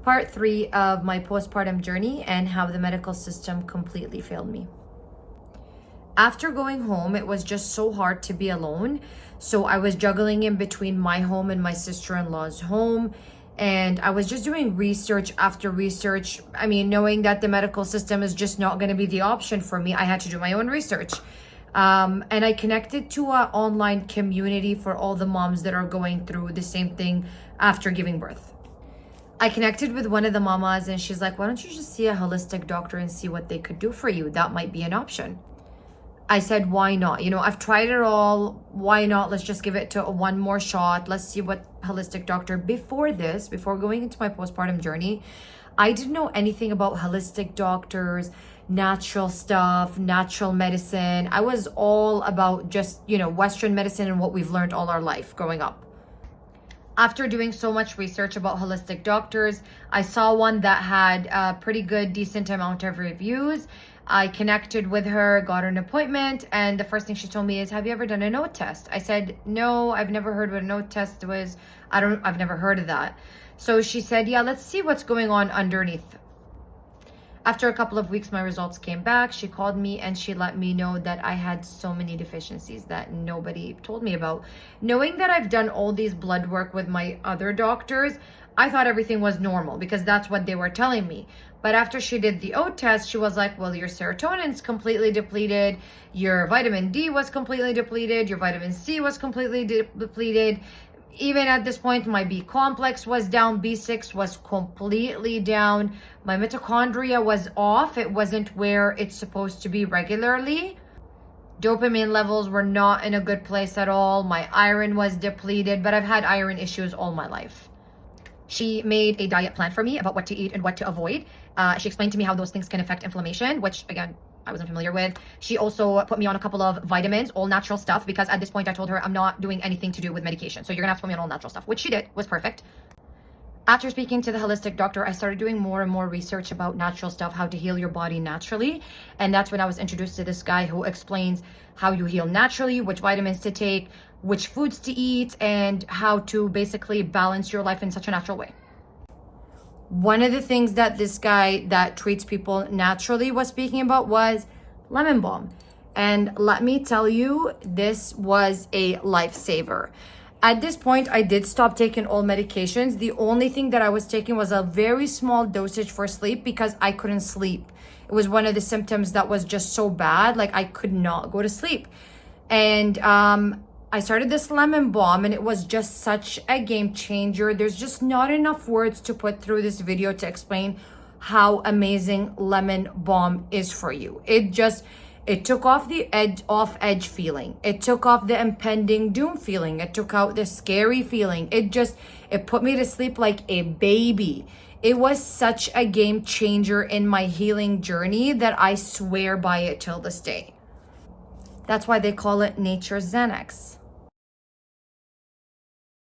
Part 3 of my postpartum journey and how the medical system completely failed me. After going home, it was just so hard to be alone. So I was juggling in between my home and my sister-in-law's home. And I was just doing research after research. I mean, knowing that the medical system is just not going to be the option for me, I had to do my own research. And I connected to an online community for all the moms that are going through the same thing after giving birth. I connected with one of the mamas and she's like, why don't you just see a holistic doctor and see what they could do for you? That might be an option. I said, why not? You know, I've tried it all. Why not? Let's just give it to one more shot. Let's see what holistic doctor. Before going into my postpartum journey, I didn't know anything about holistic doctors, natural stuff, natural medicine. I was all about just, Western medicine and what we've learned all our life growing up. After doing so much research about holistic doctors, I saw one that had a pretty good, decent amount of reviews. I connected with her, got an appointment, and the first thing she told me is, have you ever done a node test? I said, no, I've never heard what a node test was. I've never heard of that. So she said, yeah, let's see what's going on underneath. After a couple of weeks, my results came back. She called me and she let me know that I had so many deficiencies that nobody told me about. Knowing that I've done all these blood work with my other doctors, I thought everything was normal because that's what they were telling me. But after she did the O test, she was like, well, your serotonin's completely depleted. Your vitamin D was completely depleted. Your vitamin C was completely depleted. Even at this point, my B complex was down. B6 was completely down. My mitochondria was off. It wasn't where it's supposed to be regularly. Dopamine levels were not in a good place at all. My iron was depleted, but I've had iron issues all my life. She made a diet plan for me about what to eat and what to avoid. She explained to me how those things can affect inflammation, which again, I wasn't familiar with. She also put me on a couple of vitamins, all natural stuff, because at this point I told her I'm not doing anything to do with medication. So you're gonna have to put me on all natural stuff, which she did, was perfect. After speaking to the holistic doctor, I started doing more and more research about natural stuff, how to heal your body naturally. And that's when I was introduced to this guy who explains how you heal naturally, which vitamins to take, which foods to eat, and how to basically balance your life in such a natural way. One of the things that this guy that treats people naturally was speaking about was lemon balm. And let me tell you, this was a lifesaver. At this point, I did stop taking all medications. The only thing that I was taking was a very small dosage for sleep because I couldn't sleep. It was one of the symptoms that was just so bad, like I could not go to sleep. And I started this lemon balm and it was just such a game changer. There's just not enough words to put through this video to explain how amazing lemon balm is for you. It took off the edge feeling. It took off the impending doom feeling. It took out the scary feeling. It put me to sleep like a baby. It was such a game changer in my healing journey that I swear by it till this day. That's why they call it nature's Xanax.